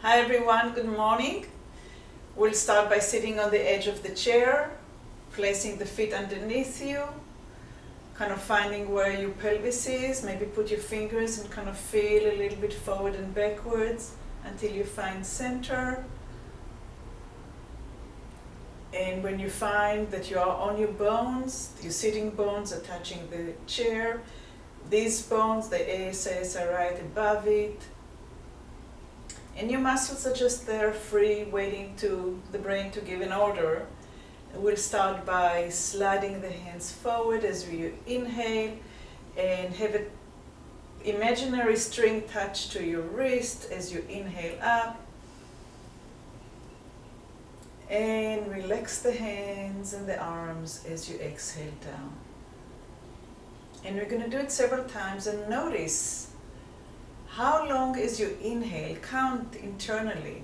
Hi everyone, good morning. We'll start by sitting on the edge of the chair, placing the feet underneath you, kind of finding where your pelvis is. Maybe put your fingers and kind of feel a little bit forward and backwards until you find center. And when you find that you are on your bones, your sitting bones are touching the chair, these bones, the ASS, are right above it. And your muscles are just there, free, waiting to the brain to give an order. We'll start by sliding the hands forward as you inhale and have an imaginary string touch to your wrist as you inhale up. And relax the hands and the arms as you exhale down. And we're going to do it several times and notice how long is your inhale. Count internally.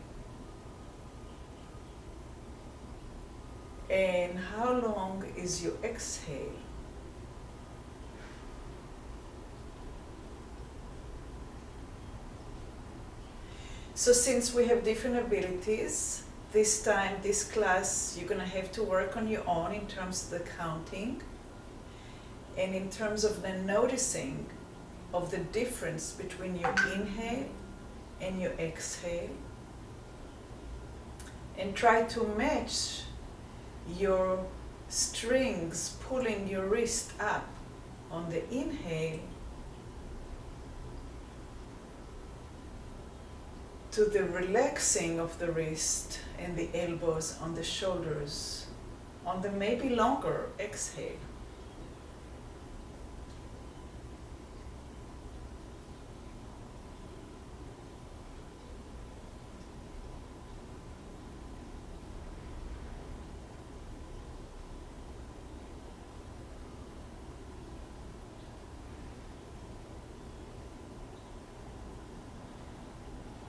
And how long is your exhale? So since we have different abilities, this time, this class, you're going to have to work on your own in terms of the counting and in terms of the noticing of the difference between your inhale and your exhale. And try to match your strings pulling your wrist up on the inhale to the relaxing of the wrist and the elbows on the shoulders on the maybe longer exhale.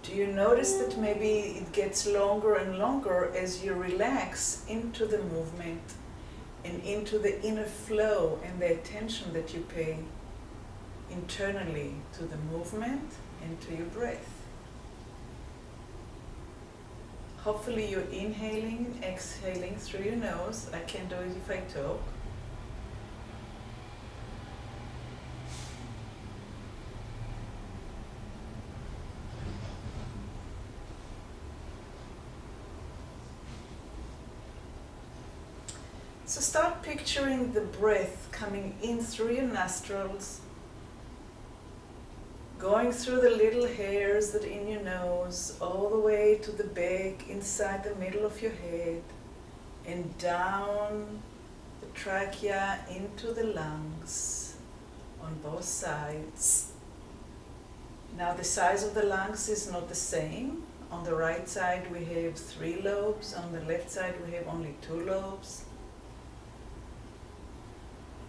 Do you notice that maybe it gets longer and longer as you relax into the movement and into the inner flow and the attention that you pay internally to the movement and to your breath? Hopefully you're inhaling, exhaling through your nose. I can't do it if I talk. So start picturing the breath coming in through your nostrils, going through the little hairs that are in your nose, all the way to the back, inside the middle of your head, and down the trachea into the lungs on both sides. Now the size of the lungs is not the same. On the right side we have 3 lobes, on the left side we have only 2 lobes.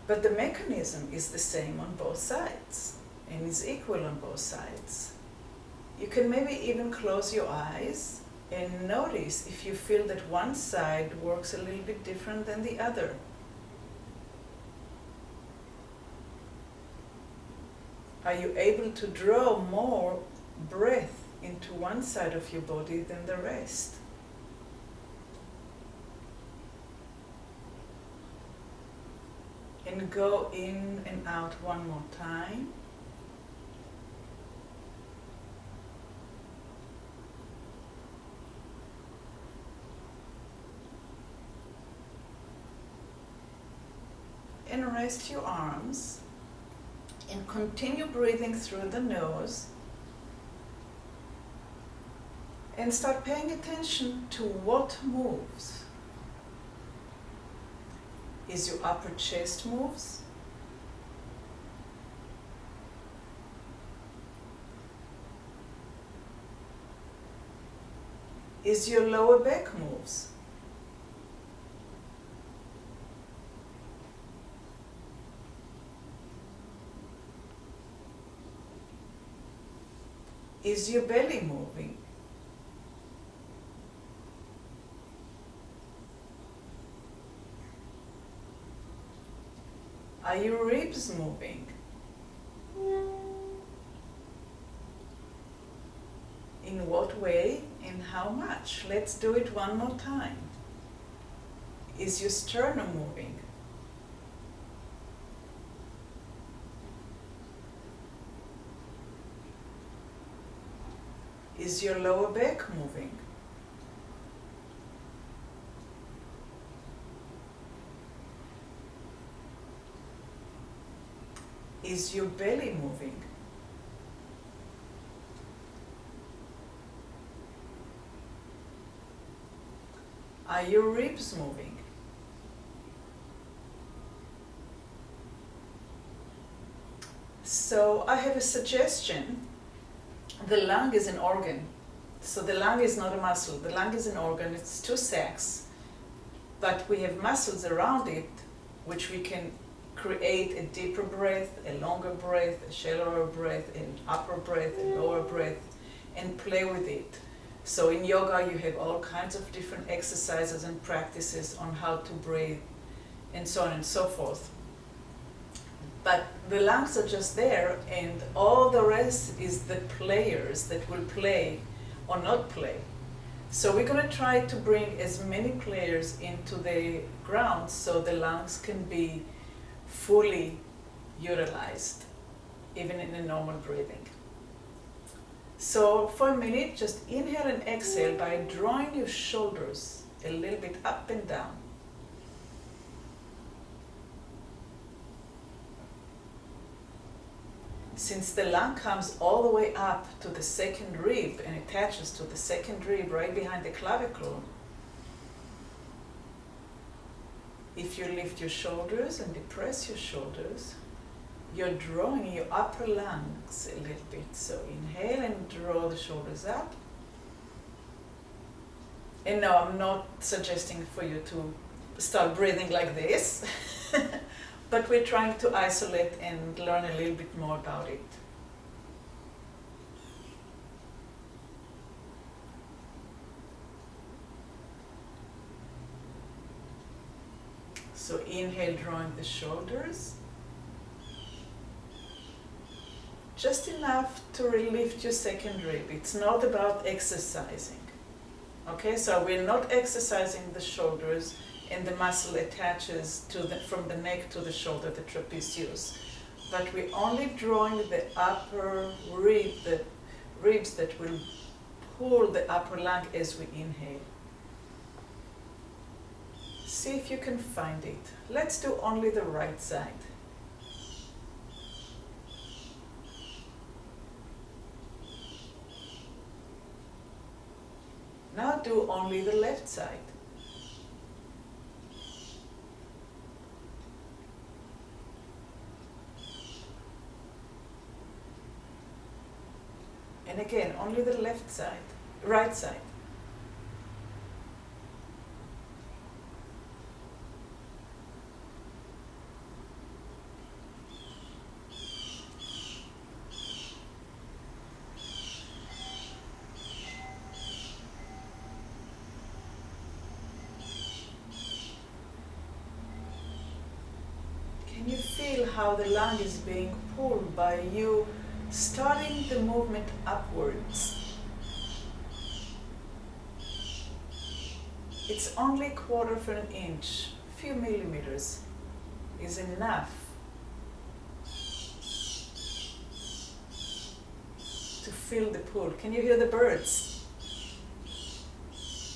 But the mechanism is the same on both sides and is equal on both sides. You can maybe even close your eyes and notice if you feel that one side works a little bit different than the other. Are you able to draw more breath into one side of your body than the rest? And go in and out one more time. And rest your arms and continue breathing through the nose and start paying attention to what moves. Is your upper chest moves? Is your lower back moves? Is your belly moving? Are your ribs moving? In what way how much? Let's do it one more time. Is your sternum moving? Is your lower back moving? Is your belly moving? Are your ribs moving? So I have a suggestion. The lung is an organ. So the lung is not a muscle. The lung is an organ. It's two sacs. But we have muscles around it, which we can create a deeper breath, a longer breath, a shallower breath, an upper breath, a lower breath, and play with it. So in yoga, you have all kinds of different exercises and practices on how to breathe, and so on and so forth. But the lungs are just there, and all the rest is the players that will play or not play. So we're going to try to bring as many players into the ground so the lungs can be fully utilized, even in a normal breathing. So for a minute, just inhale and exhale by drawing your shoulders a little bit up and down. Since the lung comes all the way up to the second rib and attaches to the second rib right behind the clavicle, if you lift your shoulders and depress your shoulders, you're drawing your upper lungs a little bit. So inhale and draw the shoulders up. And no, I'm not suggesting for you to start breathing like this, but we're trying to isolate and learn a little bit more about it. So inhale, drawing the shoulders. Just enough to lift your second rib. It's not about exercising. Okay, so we're not exercising the shoulders, and the muscle attaches to from the neck to the shoulder, the trapezius. But we're only drawing the upper rib, the ribs that will pull the upper lung as we inhale. See if you can find it. Let's do only the right side. Now do only the left side. And again, only the left side, right side. Can you feel how the lung is being pulled by you starting the movement upwards? It's only 1/4 of an inch, few millimeters is enough to feel the pull. Can you hear the birds?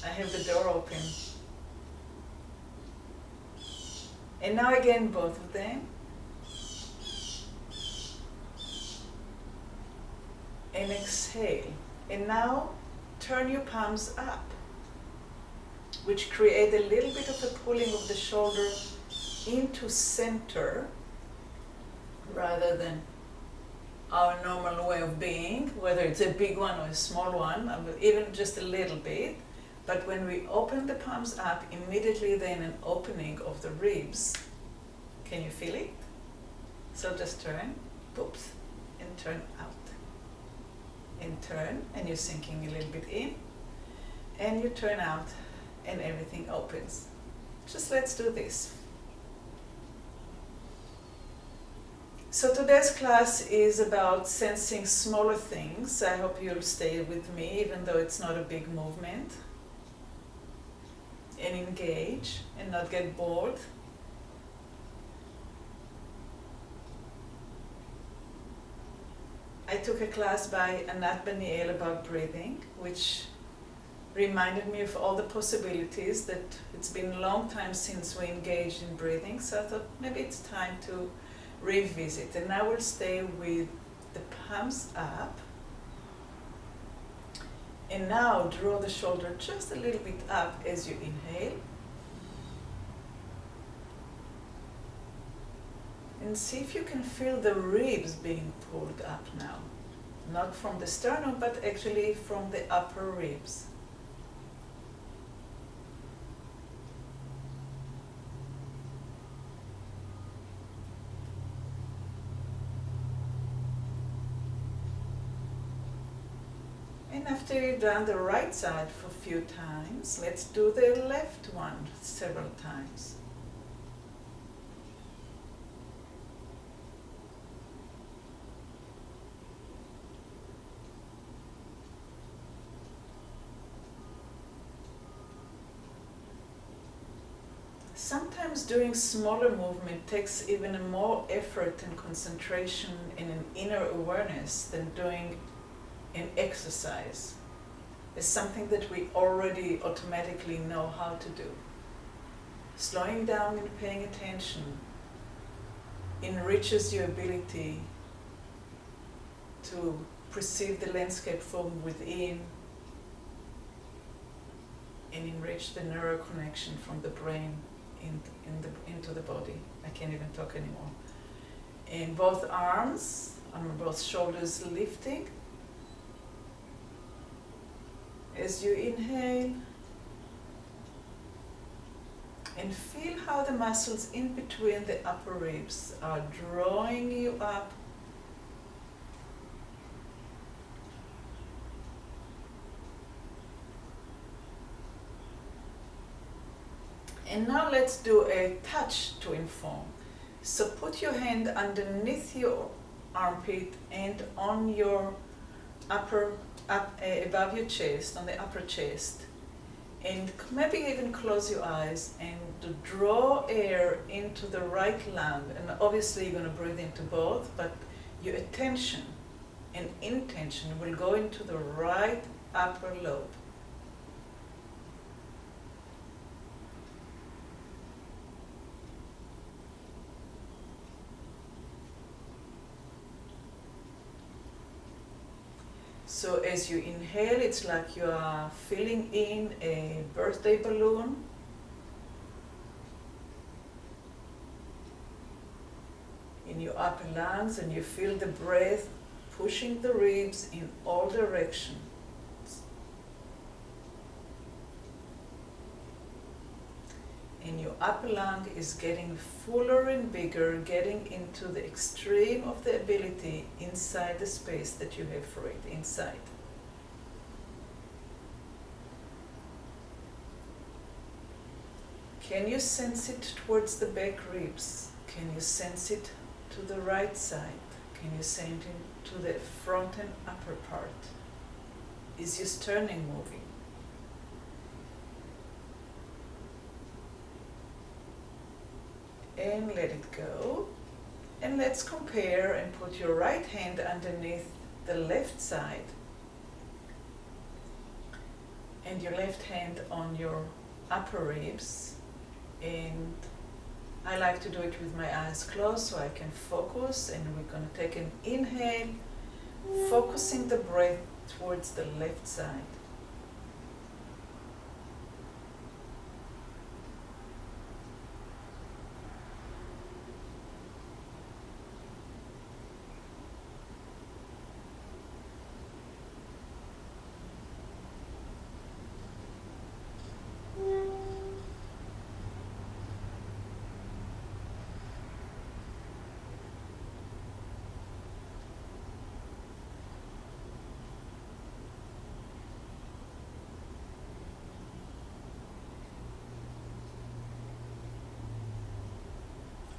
I have the door open. And now again, both of them. And exhale. And now turn your palms up, which create a little bit of a pulling of the shoulder into center rather than our normal way of being, whether it's a big one or a small one, even just a little bit. But when we open the palms up, immediately then an opening of the ribs. Can you feel it? So just turn, poops, and turn out. And turn, and you're sinking a little bit in. And you turn out, and everything opens. Just let's do this. So today's class is about sensing smaller things. I hope you'll stay with me, even though it's not a big movement. And engage and not get bored. I took a class by Anat Baniel about breathing, which reminded me of all the possibilities that it's been a long time since we engaged in breathing, so I thought maybe it's time to revisit. And now we'll stay with the palms up. And now draw the shoulder just a little bit up as you inhale. And see if you can feel the ribs being pulled up now. Not from the sternum, but actually from the upper ribs. And after you've done the right side for a few times, let's do the left one several times. Sometimes doing smaller movement takes even more effort and concentration and an inner awareness than doing an exercise. It's something that we already automatically know how to do. Slowing down and paying attention enriches your ability to perceive the landscape from within and enrich the neural connection from the brain into the body. I can't even talk anymore. And both arms on both shoulders lifting. As you inhale, and feel how the muscles in between the upper ribs are drawing you up. And now let's do a touch to inform. So put your hand underneath your armpit and on your above your chest, on the upper chest. And maybe even close your eyes and draw air into the right lung. And obviously you're going to breathe into both, but your attention and intention will go into the right upper lobe. So as you inhale, it's like you are filling in a birthday balloon. In your upper lungs, and you feel the breath pushing the ribs in all directions. And your upper lung is getting fuller and bigger, getting into the extreme of the ability inside the space that you have for it, inside. Can you sense it towards the back ribs? Can you sense it to the right side? Can you sense it to the front and upper part? Is your sternum moving? And let it go. And let's compare and put your right hand underneath the left side and your left hand on your upper ribs. And I like to do it with my eyes closed so I can focus. And we're going to take an inhale, focusing the breath towards the left side.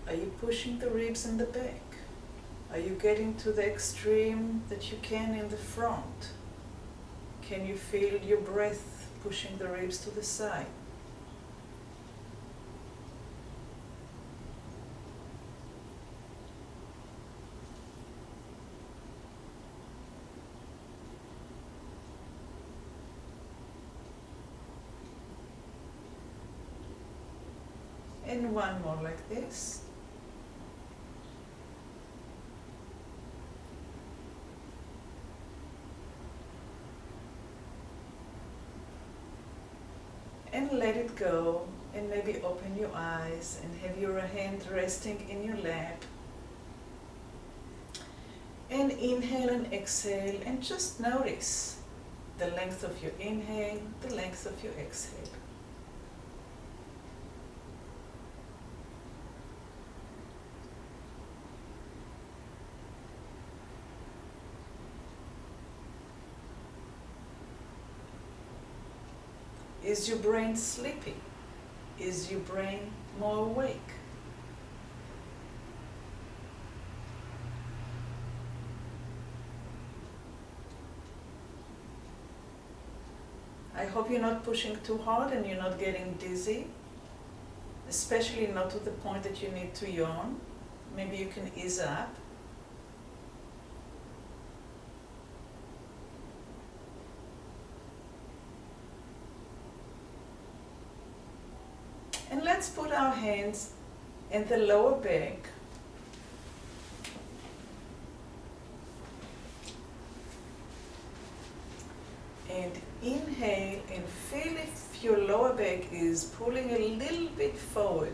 Are you pushing the ribs in the back? Are you getting to the extreme that you can in the front? Can you feel your breath pushing the ribs to the side? And one more like this. And let it go, and maybe open your eyes and have your hand resting in your lap. And inhale and exhale, and just notice the length of your inhale, the length of your exhale. Is your brain sleepy? Is your brain more awake? I hope you're not pushing too hard and you're not getting dizzy, especially not to the point that you need to yawn. Maybe you can ease up. And let's put our hands in the lower back. And inhale and feel if your lower back is pulling a little bit forward.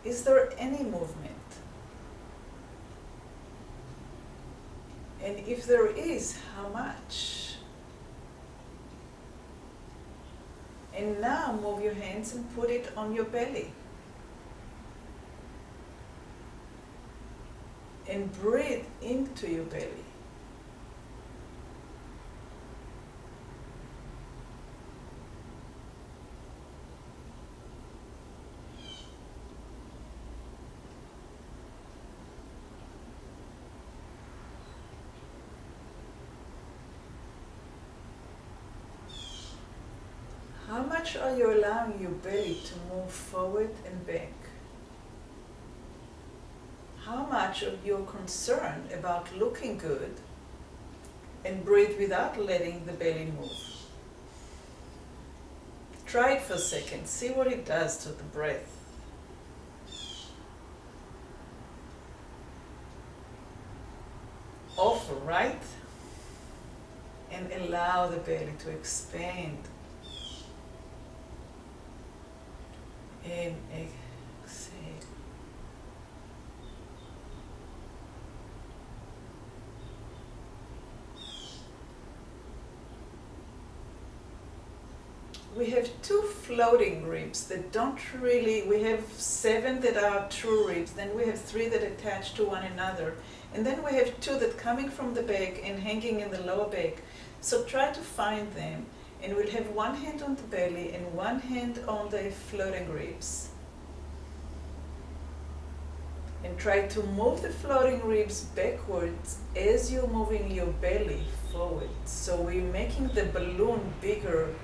Is there any movement? And if there is, how much? And now move your hands and put it on your belly. And breathe into your belly. How much are you allowing your belly to move forward and back? How much are you concerned about looking good and breathe without letting the belly move? Try it for a second, see what it does to the breath. Awful, right? And allow the belly to expand. And exhale. We have two floating ribs that don't really, we have 7 that are true ribs, then we have 3 that attach to one another, and then we have 2 that coming from the back and hanging in the lower back. So try to find them. And we'll have one hand on the belly and one hand on the floating ribs. And try to move the floating ribs backwards as you're moving your belly forward. So we're making the balloon bigger,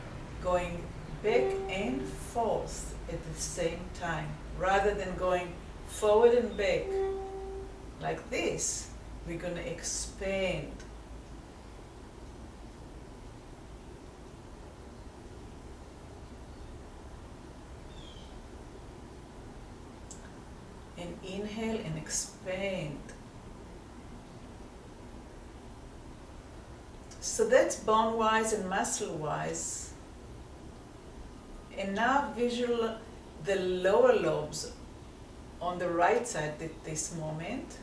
going back and forth at the same time. Rather than going forward and back like this, we're going to expand. And inhale and expand. So that's bone-wise and muscle-wise. And now visual the lower lobes on the right side at this moment.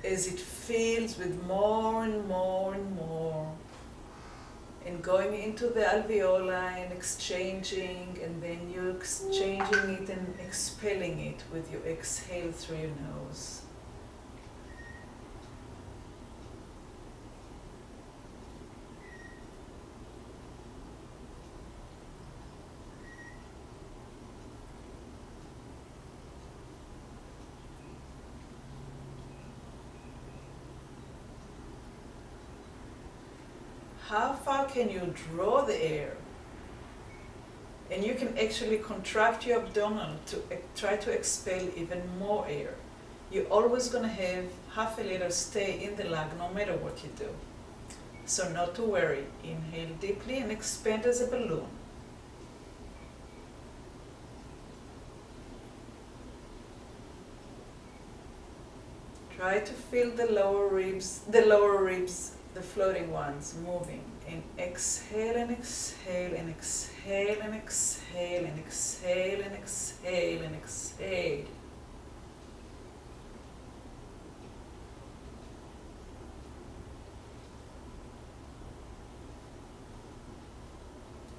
As it fills with more and more and more and going into the alveoli and exchanging, and then you're exchanging it and expelling it with your exhale through your nose. How far can you draw the air? And you can actually contract your abdomen to try to expel even more air. You're always going to have half a liter stay in the lung no matter what you do. So not to worry. Inhale deeply and expand as a balloon. Try to feel the lower ribs, the floating ones moving, and exhale and exhale and exhale and exhale and exhale and exhale and exhale.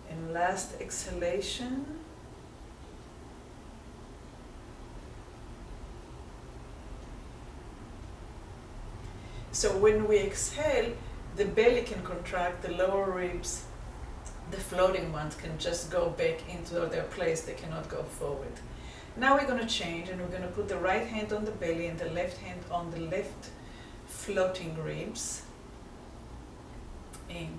And last exhalation. So when we exhale, the belly can contract, the lower ribs, the floating ones can just go back into their place, they cannot go forward. Now we're going to change, and we're going to put the right hand on the belly and the left hand on the left floating ribs. And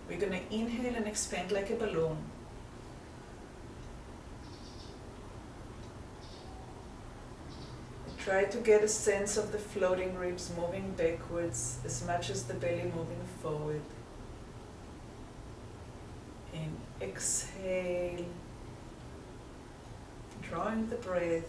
we're going to inhale and expand like a balloon. Try to get a sense of the floating ribs moving backwards as much as the belly moving forward. And exhale, drawing the breath.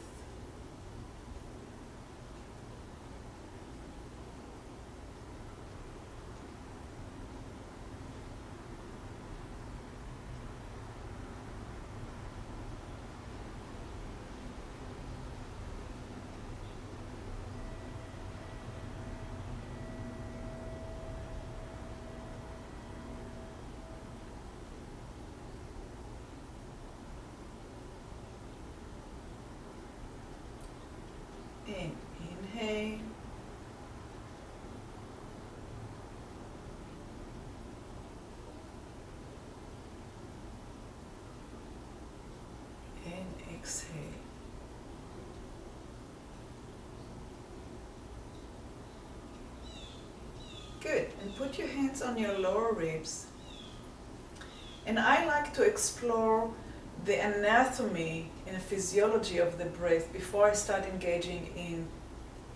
And inhale. And exhale. Good. And put your hands on your lower ribs. And I like to explore the anatomy and the physiology of the breath before I start engaging in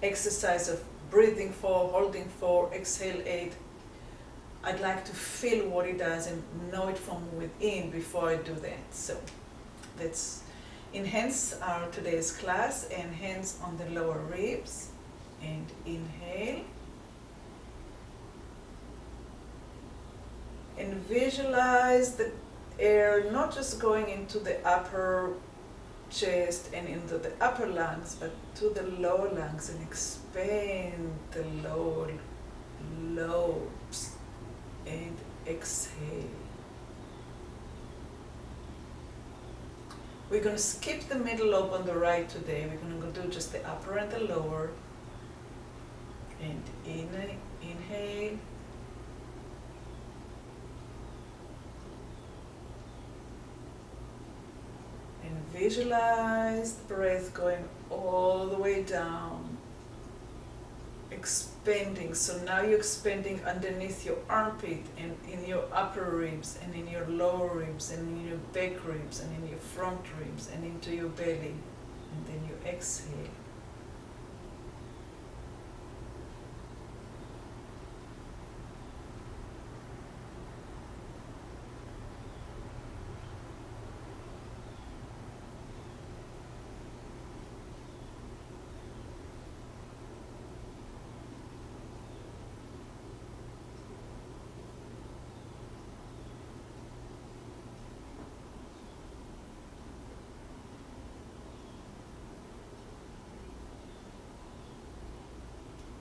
exercise of breathing 4, holding 4, exhale 8. I'd like to feel what it does and know it from within before I do that. So let's enhance our today's class, and hands on the lower ribs, and inhale. And visualize the air not just going into the upper chest and into the upper lungs, but to the lower lungs, and expand the lower lobes, and exhale. We're going to skip the middle lobe on the right today. We're going to do just the upper and the lower. And inhale. And visualize the breath going all the way down, expanding. So now you're expanding underneath your armpit, and in your upper ribs, and in your lower ribs, and in your back ribs, and in your front ribs, and into your belly. And then you exhale.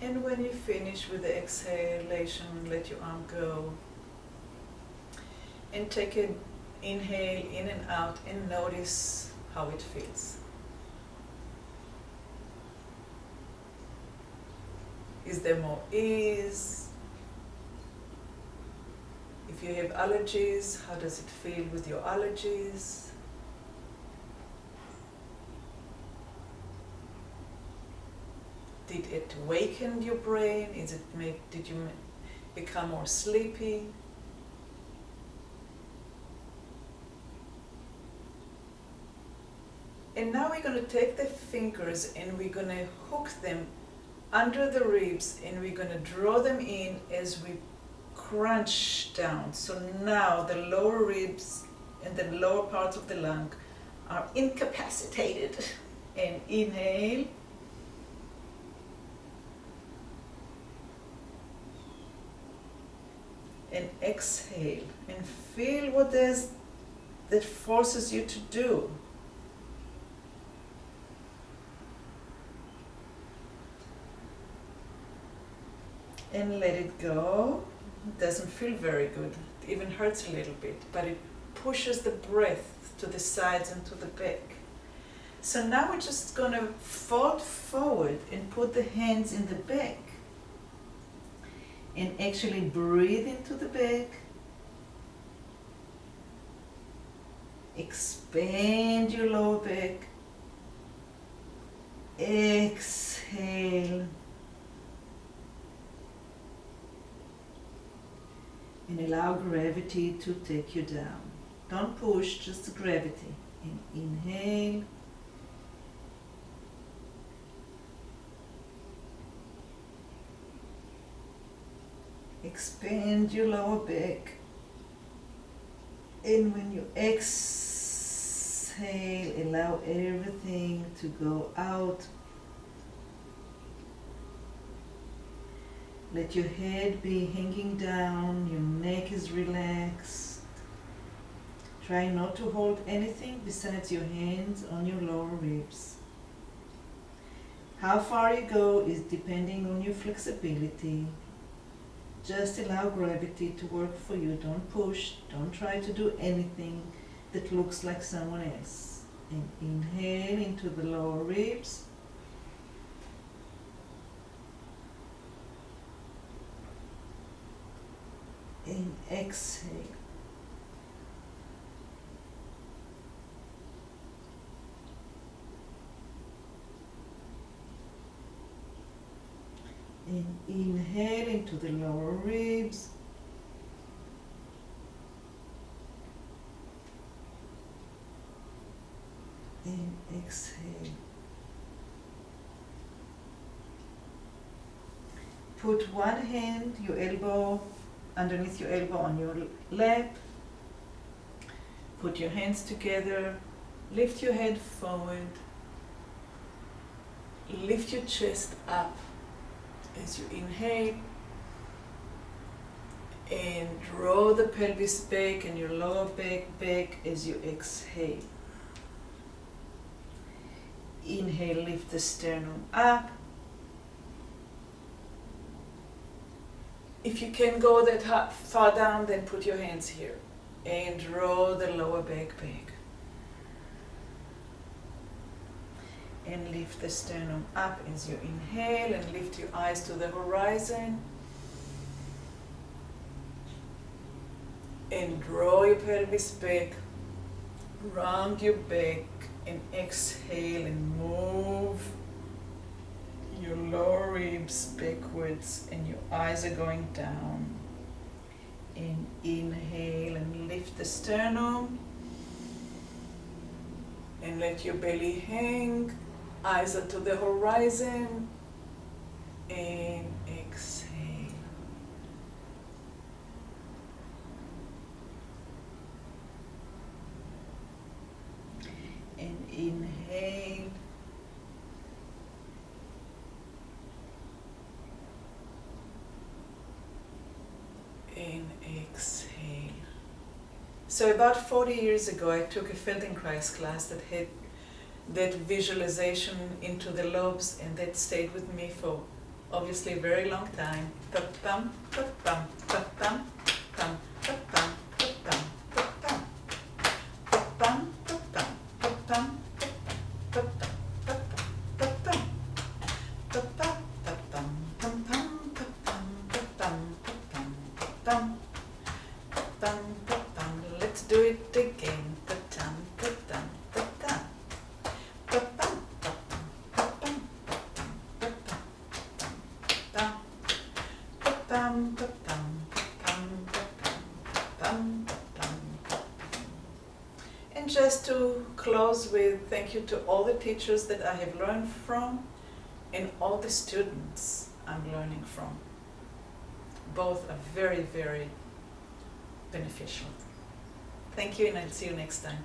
And when you finish with the exhalation, let your arm go. And take an inhale in and out and notice how it feels. Is there more ease? If you have allergies, how does it feel with your allergies? Did it waken your brain? Did you become more sleepy? And now we're going to take the fingers and we're going to hook them under the ribs, and we're going to draw them in as we crunch down. So now the lower ribs and the lower parts of the lung are incapacitated. And inhale. And exhale. And feel what that forces you to do. And let it go. It doesn't feel very good. It even hurts a little bit, but it pushes the breath to the sides and to the back. So now we're just going to fold forward and put the hands in the back. And actually breathe into the back. Expand your lower back. Exhale. And allow gravity to take you down. Don't push, just gravity. And inhale. Expand your lower back. And when you exhale, allow everything to go out. Let your head be hanging down, your neck is relaxed. Try not to hold anything besides your hands on your lower ribs. How far you go is depending on your flexibility. Just allow gravity to work for you. Don't push, don't try to do anything that looks like someone else. And inhale into the lower ribs. And exhale. And inhale into the lower ribs. And exhale. Put one hand, your elbow, underneath your elbow on your lap. Put your hands together. Lift your head forward. Lift your chest up as you inhale. And draw the pelvis back and your lower back as you exhale. Inhale, lift the sternum up. If you can go that far down, then put your hands here and draw the lower back. And lift the sternum up as you inhale, and lift your eyes to the horizon. And draw your pelvis back, round your back, and exhale and move your lower ribs backwards, and your eyes are going down. And inhale and lift the sternum. And let your belly hang. Eyes are to the horizon. And exhale. And inhale. And exhale. So about 40 years ago, I took a Feldenkrais class that had that visualization into the lobes, and that stayed with me for obviously a very long time. Ta-tam, ta-tam, ta-tam, tam, ta-tam, ta-tam, pam, pam, pam, pam, pam, pam, pam, pam, pam, pam, pam, pam, pam, pam. Let's do it again. Pa-tam, pa-tam, pa-tam. Pa-pam, pa-pam, pa-pam, pa-pam, pa-pam, pa-pam, pa-pam, pa-pam, pa-pam, pa-pam. And just to close with thank you to all the teachers that I have learned from and all the students I'm learning from. Both are very, very beneficial. Thank you, and I'll see you next time.